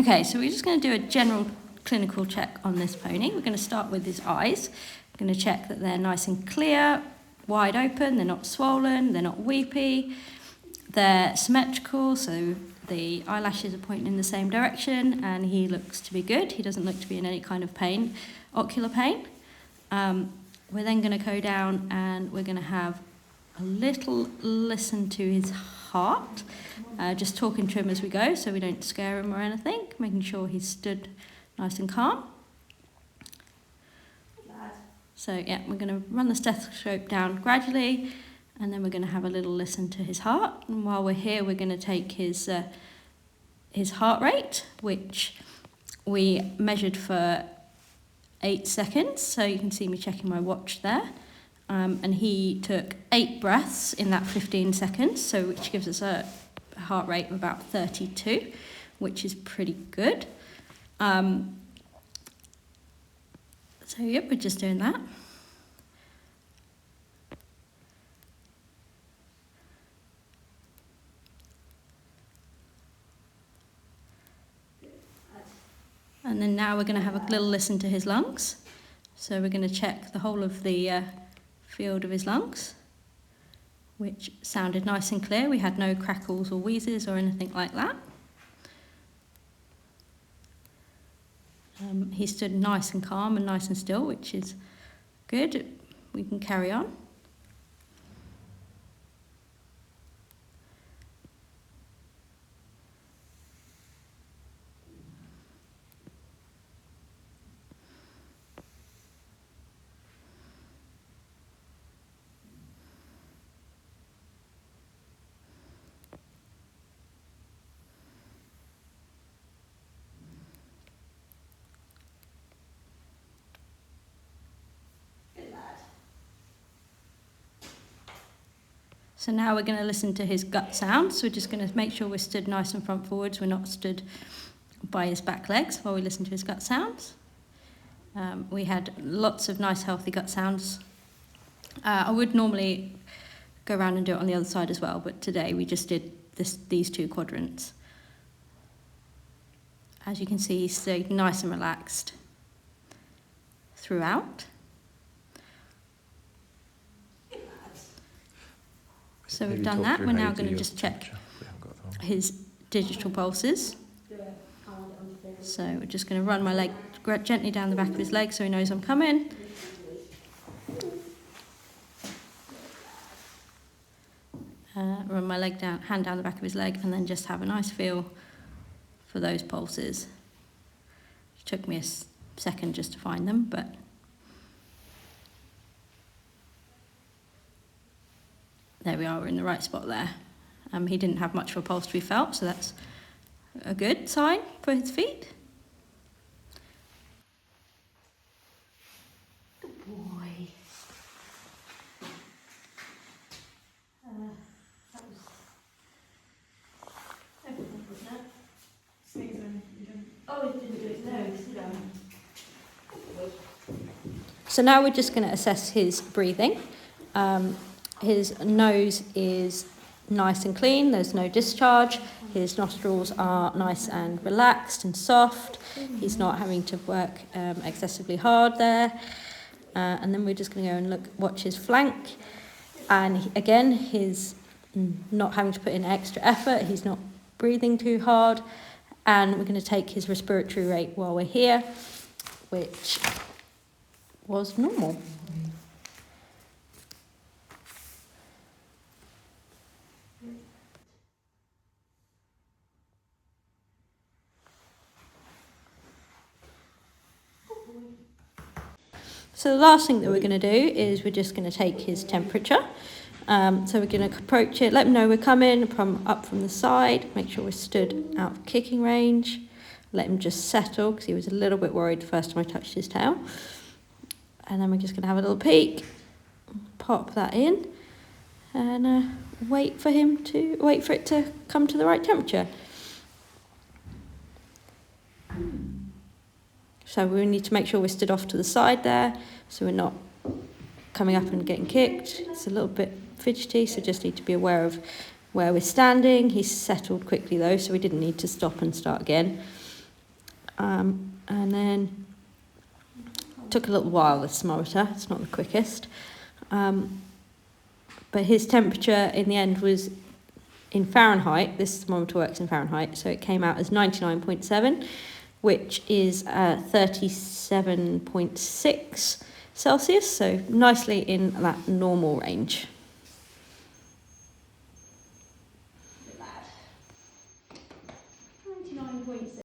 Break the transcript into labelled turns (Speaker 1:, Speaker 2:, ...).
Speaker 1: Okay, so we're just going to do a general clinical check on this pony. We're going to start with his eyes. We're going to check that they're nice and clear, wide open, they're not swollen, they're not weepy, they're symmetrical, so the eyelashes are pointing in the same direction, and he looks to be good. He doesn't look to be in any kind of pain, ocular pain. We're then going to go down and we're going to have a little listen to his heart, just talking to him as we go so we don't scare him or anything, making sure he's stood nice and calm. So yeah, we're going to run the stethoscope down gradually, and then we're going to have a little listen to his heart. And while we're here, we're going to take his heart rate, which we measured for 8 seconds. So you can see me checking my watch there. And he took 8 breaths in that 15 seconds, so which gives us a heart rate of about 32, which is pretty good. So yep, we're just doing that. And then now we're going to have a little listen to his lungs. So we're going to check the whole of the field of his lungs, which sounded nice and clear. We had no crackles or wheezes or anything like that. He stood nice and calm and nice and still, which is good. We can carry on. So now we're going to listen to his gut sounds. So we're just going to make sure we're stood nice and front forwards. We're not stood by his back legs while we listen to his gut sounds. We had lots of nice healthy gut sounds. I would normally go around and do it on the other side as well, but today we just did these 2 quadrants. As you can see, he stayed nice and relaxed throughout. So we've done that. We're now going to just check his digital pulses. So we're just going to run my leg gently down the back of his leg so he knows I'm coming. Run my hand down the back of his leg, and then just have a nice feel for those pulses. It took me a second just to find them, but there we are, we're in the right spot there. He didn't have much of a pulse to be felt, so that's a good sign for his feet. Good boy. That was everything, wasn't it? Sneezing. Oh, it didn't do it. No, sit down. So now we're just going to assess his breathing. His nose is nice and clean, there's no discharge. His nostrils are nice and relaxed and soft. He's not having to work excessively hard there. And then we're just going to go and watch his flank. And again, he's not having to put in extra effort. He's not breathing too hard. And we're going to take his respiratory rate while we're here, which was normal. So the last thing that we're going to do is we're just going to take his temperature. So we're going to approach it, let him know we're coming up from the side, make sure we're stood out of kicking range, let him just settle because he was a little bit worried the first time I touched his tail. And then we're just going to have a little peek, pop that in, and wait for it to come to the right temperature. So we need to make sure we're stood off to the side there, so we're not coming up and getting kicked. It's a little bit fidgety, so just need to be aware of where we're standing. He's settled quickly though, so we didn't need to stop and start again. And then took a little while, this thermometer, it's not the quickest. But his temperature in the end was in Fahrenheit. This thermometer works in Fahrenheit, so it came out as 99.7, which is 37.6 Celsius, so nicely in that normal range.